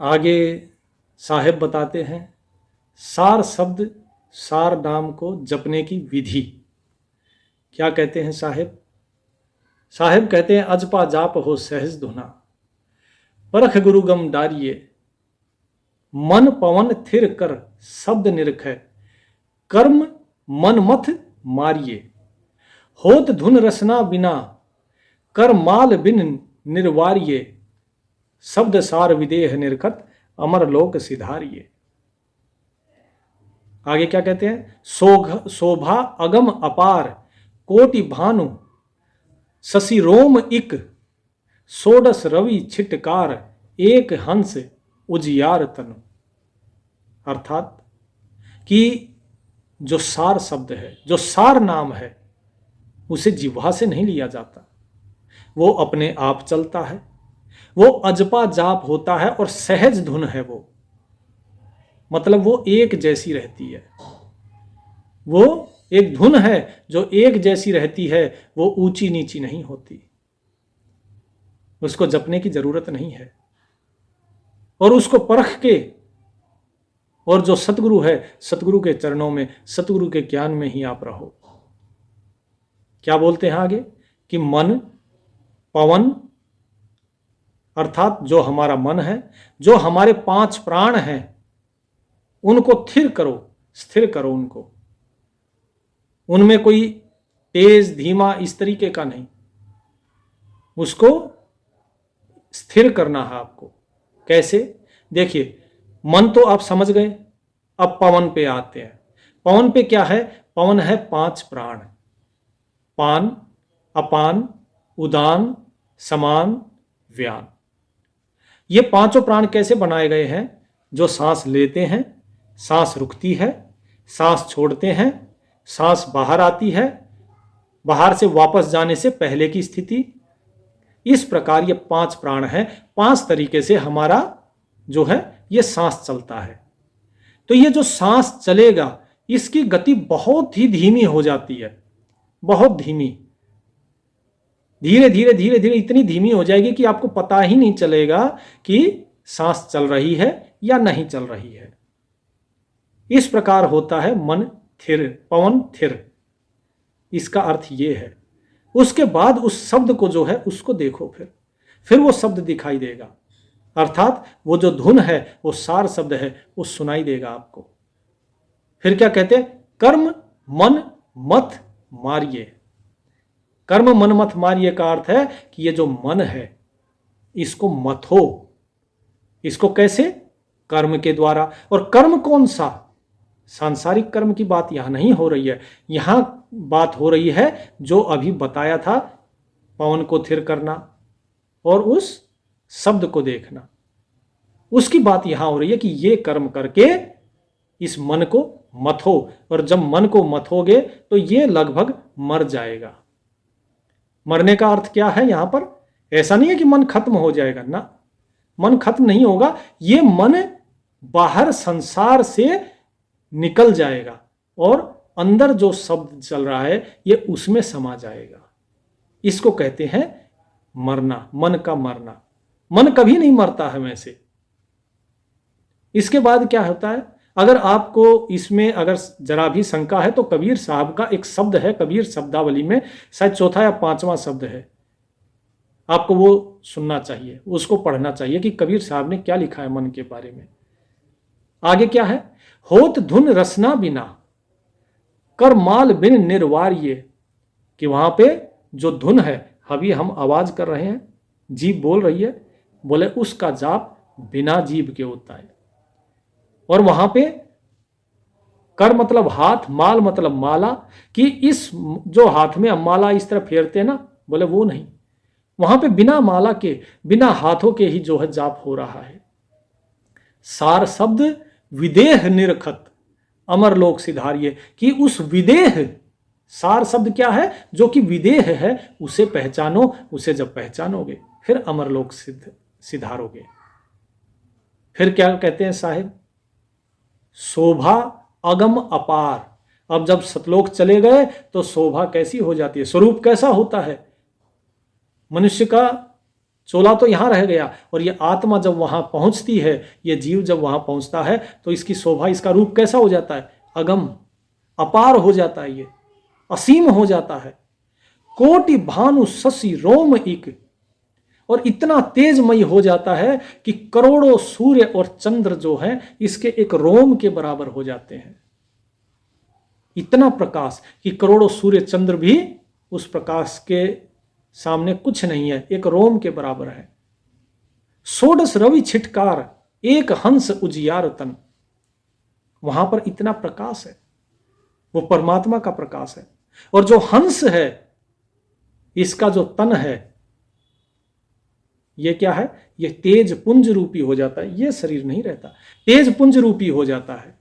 आगे साहेब बताते हैं सार शब्द सार नाम को जपने की विधि। क्या कहते हैं साहेब? साहेब कहते हैं अजपा जाप हो सहज धुना, परख गुरुगम डारिये, मन पवन थिर कर शब्द निरखै, कर्म मन मथ मारिये, होत धुन रसना बिना, कर माल बिन निर्वार्ये, शब्द सार विदेह निर्खत, अमर लोक सिधारिये। आगे क्या कहते हैं? शोभा अगम अपार, कोटि भानु शशि रोम इक, सोडस रवि छिटकार, एक हंस उजियार तनु। अर्थात कि जो सार शब्द है, जो सार नाम है, उसे जिह्वा से नहीं लिया जाता, वो अपने आप चलता है, वो अजपा जाप होता है और सहज धुन है वो, मतलब वो एक जैसी रहती है। वो एक धुन है जो एक जैसी रहती है, वो ऊंची नीची नहीं होती, उसको जपने की जरूरत नहीं है। और उसको परख के, और जो सतगुरु है, सतगुरु के चरणों में, सतगुरु के ज्ञान में ही आप रहो। क्या बोलते हैं आगे? कि मन पवन, अर्थात जो हमारा मन है, जो हमारे 5 प्राण हैं, उनको स्थिर करो, स्थिर करो उनको। उनमें कोई तेज धीमा इस तरीके का नहीं, उसको स्थिर करना है आपको। कैसे? देखिए, मन तो आप समझ गए, अब पवन पे आते हैं। पवन पे क्या है? पवन है 5 प्राण, पान, अपान, उदान, समान, व्यान। ये 5 प्राण कैसे बनाए गए हैं? जो सांस लेते हैं, सांस रुकती है, सांस छोड़ते हैं, सांस बाहर आती है, बाहर से वापस जाने से पहले की स्थिति। इस प्रकार ये 5 प्राण हैं। 5 तरीके से हमारा जो है ये सांस चलता है। तो ये जो सांस चलेगा, इसकी गति बहुत ही धीमी हो जाती है, बहुत धीमी, धीरे धीरे धीरे धीरे इतनी धीमी हो जाएगी कि आपको पता ही नहीं चलेगा कि सांस चल रही है या नहीं चल रही है। इस प्रकार होता है मन थिर, पवन थिर। इसका अर्थ ये है। उसके बाद उस शब्द को जो है उसको देखो, फिर वो शब्द दिखाई देगा, अर्थात वो जो धुन है, वो सार शब्द है, वो सुनाई देगा आपको। फिर क्या कहते हैं? कर्म मन मत मारिये। कर्म मन मत मारिये का अर्थ है कि ये जो मन है, इसको मथो। इसको कैसे? कर्म के द्वारा। और कर्म कौन सा? सांसारिक कर्म की बात यहां नहीं हो रही है, यहां बात हो रही है जो अभी बताया था, पवन को थिर करना और उस शब्द को देखना, उसकी बात यहां हो रही है कि ये कर्म करके इस मन को मथो। और जब मन को मथोगे तो ये लगभग मर जाएगा। मरने का अर्थ क्या है यहां पर? ऐसा नहीं है कि मन खत्म हो जाएगा ना, मन खत्म नहीं होगा। ये मन बाहर संसार से निकल जाएगा और अंदर जो शब्द चल रहा है ये उसमें समा जाएगा। इसको कहते हैं मरना, मन का मरना। मन कभी नहीं मरता है वैसे। इसके बाद क्या होता है? अगर आपको इसमें अगर जरा भी शंका है तो कबीर साहब का एक शब्द है, कबीर शब्दावली में शायद 4था या 5वां शब्द है, आपको वो सुनना चाहिए, उसको पढ़ना चाहिए कि कबीर साहब ने क्या लिखा है मन के बारे में। आगे क्या है? होत धुन रसना बिना, कर माल बिन निर्वार्ये। कि वहां पे जो धुन है, अभी हम आवाज कर रहे हैं, जीभ बोल रही है, बोले उसका जाप बिना जीभ के होता है। और वहां पे कर मतलब हाथ, माल मतलब माला, कि इस जो हाथ में हम माला इस तरह फेरते हैं ना, बोले वो नहीं, वहां पे बिना माला के, बिना हाथों के ही जो है जाप हो रहा है। सार शब्द विदेह निरखत, अमर लोक सिधारिये। कि उस विदेह, सार शब्द क्या है? जो कि विदेह है, उसे पहचानो। उसे जब पहचानोगे फिर अमर लोक सिधारोगे। फिर क्या कहते हैं साहिब? शोभा अगम अपार। अब जब सतलोक चले गए तो शोभा कैसी हो जाती है, स्वरूप कैसा होता है? मनुष्य का चोला तो यहाँ रह गया, और ये आत्मा जब वहाँ पहुँचती है, ये जीव जब वहाँ पहुँचता है, तो इसकी शोभा, इसका रूप कैसा हो जाता है? अगम, अपार हो जाता है, ये असीम हो जाता है। कोटि भानु शशि रोम इक, और इतना तेजमयी हो जाता है कि करोड़ों सूर्य और चंद्र जो है इसके एक रोम के बराबर हो जाते हैं। इतना प्रकाश कि करोड़ों सूर्य चंद्र भी उस प्रकाश के सामने कुछ नहीं है, एक रोम के बराबर है। षोडश रवि छिटकार, एक हंस उजियार तन, वहां पर इतना प्रकाश है, वो परमात्मा का प्रकाश है। और जो हंस है, इसका जो तन है, ये क्या है? ये तेज पुंज रूपी हो जाता है, ये शरीर नहीं रहता, तेज पुंज रूपी हो जाता है।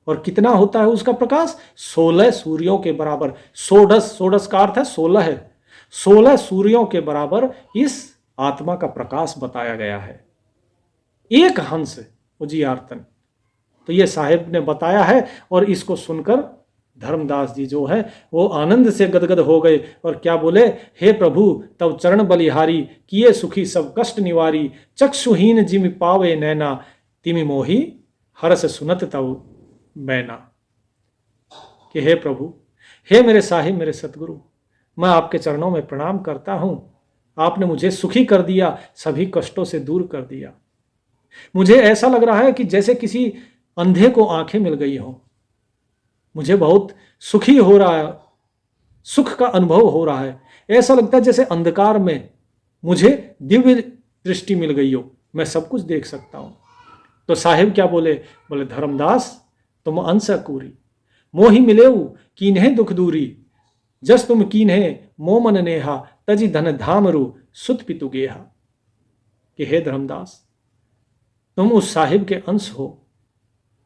और कितना होता है उसका प्रकाश? 16 सूर्यों के बराबर। षोडश का अर्थ है 16 है, 16 सूर्यों के बराबर इस आत्मा का प्रकाश बताया गया है। एक हंस उजियारतन, तो ये साहिब ने बताया है, और इसको सुनकर धर्मदास जी जो है वो आनंद से गदगद हो गए, और क्या बोले? हे प्रभु तब चरण बलिहारी, किए सुखी सब कष्ट निवारी, चक्षुहीन जिमि पावे नैना, तिमि मोही हरस सुनत तव बैना। कि हे प्रभु, हे मेरे साहिब, मेरे सतगुरु, मैं आपके चरणों में प्रणाम करता हूं। आपने मुझे सुखी कर दिया, सभी कष्टों से दूर कर दिया। मुझे ऐसा लग रहा है कि जैसे किसी अंधे को आंखें मिल गई हो, मुझे बहुत सुखी हो रहा है, सुख का अनुभव हो रहा है। ऐसा लगता है जैसे अंधकार में मुझे दिव्य दृष्टि मिल गई हो, मैं सब कुछ देख सकता हूं। तो साहिब क्या बोले? बोले धर्मदास तुम अंश कूरी, मोहि मिलेऊ कीन्हे दुख दूरी, जस तुम कीन्हे मोमन नेहा, तजी धन धामरु सुत पितु गेहा। कि हे धर्मदास, तुम उस साहिब के अंश हो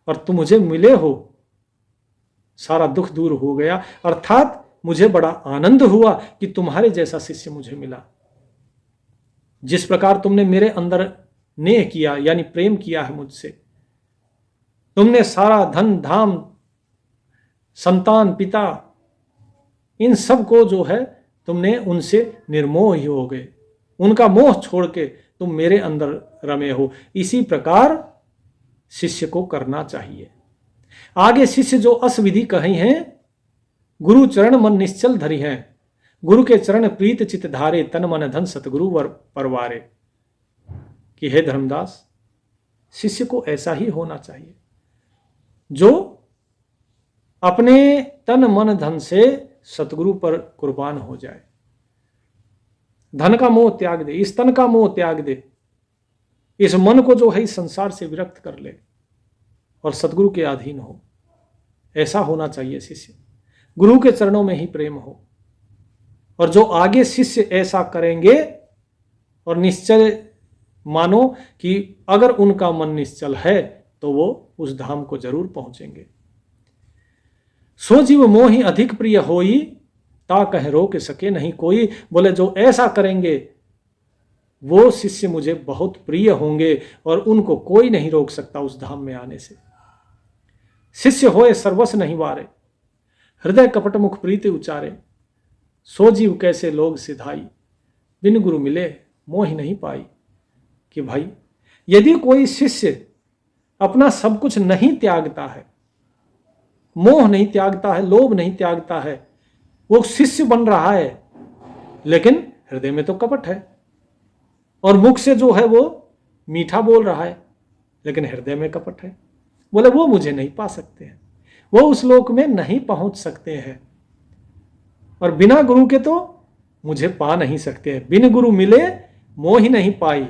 और तुम मुझे मिले हो, सारा दुख दूर हो गया, अर्थात मुझे बड़ा आनंद हुआ कि तुम्हारे जैसा शिष्य मुझे मिला। जिस प्रकार तुमने मेरे अंदर नेह किया, यानी प्रेम किया है मुझसे, तुमने सारा धन धाम, संतान, पिता, इन सब को जो है तुमने उनसे निर्मोह ही हो गए, उनका मोह छोड़ के तुम मेरे अंदर रमे हो। इसी प्रकार शिष्य को करना चाहिए। आगे शिष्य जो असविधि कही हैं, गुरु चरण मन निश्चल धरी हैं, गुरु के चरण प्रीत चित धारे, तन मन धन सतगुरु वर परवारे। कि हे धर्मदास, शिष्य को ऐसा ही होना चाहिए जो अपने तन मन धन से सतगुरु पर कुर्बान हो जाए। धन का मोह त्याग दे, इस तन का मोह त्याग दे, इस मन को जो है इस संसार से विरक्त कर ले और सतगुरु के अधीन हो। ऐसा होना चाहिए शिष्य, गुरु के चरणों में ही प्रेम हो। और जो आगे शिष्य ऐसा करेंगे, और निश्चय मानो कि अगर उनका मन निश्चल है तो वो उस धाम को जरूर पहुंचेंगे। सो जीव मोहि अधिक प्रिय होई, ता कह रोक सके नहीं कोई। बोले जो ऐसा करेंगे वो शिष्य मुझे बहुत प्रिय होंगे और उनको कोई नहीं रोक सकता उस धाम में आने से। शिष्य होए सर्वस नहीं वारे, हृदय कपट मुख प्रीति उचारे, सो जीव कैसे लोग सिधाई, बिन गुरु मिले मोहि नहीं पाई। कि भाई, यदि कोई शिष्य अपना सब कुछ नहीं त्यागता है, मोह नहीं त्यागता है, लोभ नहीं त्यागता है, वो शिष्य बन रहा है, लेकिन हृदय में तो कपट है, और मुख से जो है वो मीठा बोल रहा है, लेकिन हृदय में कपट है। बोले वो मुझे नहीं पा सकते हैं, वो उस लोक में नहीं पहुंच सकते हैं, और बिना गुरु के तो मुझे पा नहीं सकते हैं। बिन गुरु मिले मोह ही नहीं पाई,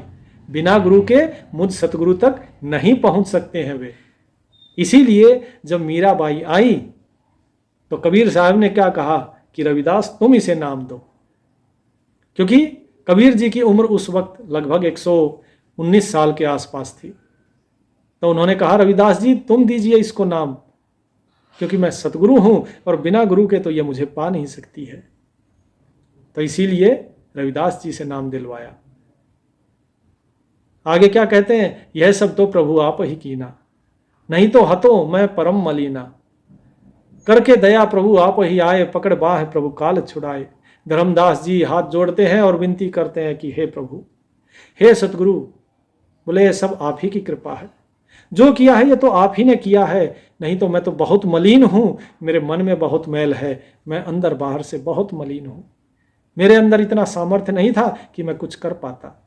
बिना गुरु के मुझ सतगुरु तक नहीं पहुंच सकते हैं वे। इसीलिए जब मीराबाई आई तो कबीर साहब ने क्या कहा कि रविदास तुम इसे नाम दो, क्योंकि कबीर जी की उम्र उस वक्त लगभग 119 साल के आसपास थी। तो उन्होंने कहा रविदास जी तुम दीजिए इसको नाम, क्योंकि मैं सतगुरु हूं और बिना गुरु के तो यह मुझे पा नहीं सकती है। तो इसीलिए रविदास जी से नाम दिलवाया। आगे क्या कहते हैं, यह सब तो प्रभु आप ही कीना, नहीं तो हतो मैं परम मलीना, करके दया प्रभु आप ही आए, पकड़ बाह प्रभु काल छुड़ाए, धर्मदास जी हाथ जोड़ते हैं और विनती करते हैं कि हे प्रभु, हे सतगुरु, बोले ये सब आप ही की कृपा है, जो किया है ये तो आप ही ने किया है, नहीं तो मैं तो बहुत मलिन हूँ, मेरे मन में बहुत मैल है, मैं अंदर बाहर से बहुत मलिन हूँ, मेरे अंदर इतना सामर्थ्य नहीं था कि मैं कुछ कर पाता,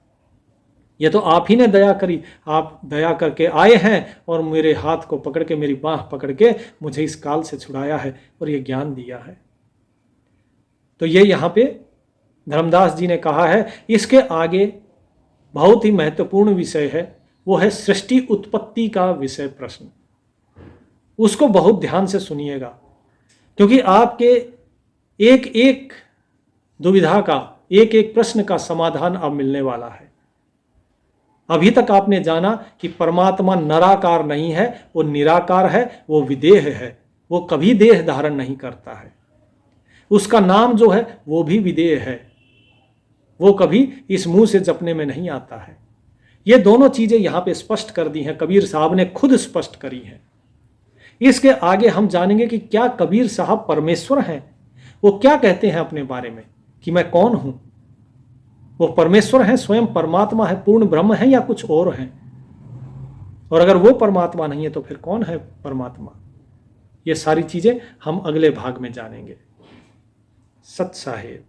ये तो आप ही ने दया करी, आप दया करके आए हैं और मेरे हाथ को पकड़ के, मेरी बाँह पकड़ के मुझे इस काल से छुड़ाया है और ये ज्ञान दिया है। तो ये यहाँ पे धर्मदास जी ने कहा है। इसके आगे बहुत ही महत्वपूर्ण विषय है, वो है सृष्टि उत्पत्ति का विषय प्रश्न। उसको बहुत ध्यान से सुनिएगा, क्योंकि आपके एक एक दुविधा का, एक एक प्रश्न का समाधान अब मिलने वाला है। अभी तक आपने जाना कि परमात्मा नराकार नहीं है, वो निराकार है, वो विदेह है, वो कभी देह धारण नहीं करता है, उसका नाम जो है वो भी विदेह है, वो कभी इस मुंह से जपने में नहीं आता है। ये दोनों चीजें यहां पे स्पष्ट कर दी हैं, कबीर साहब ने खुद स्पष्ट करी हैं। इसके आगे हम जानेंगे कि क्या कबीर साहब परमेश्वर हैं, वो क्या कहते हैं अपने बारे में कि मैं कौन हूं, वो परमेश्वर हैं, स्वयं परमात्मा है, पूर्ण ब्रह्म है, या कुछ और हैं, और अगर वो परमात्मा नहीं है तो फिर कौन है परमात्मा। ये सारी चीजें हम अगले भाग में जानेंगे। सत साहेब।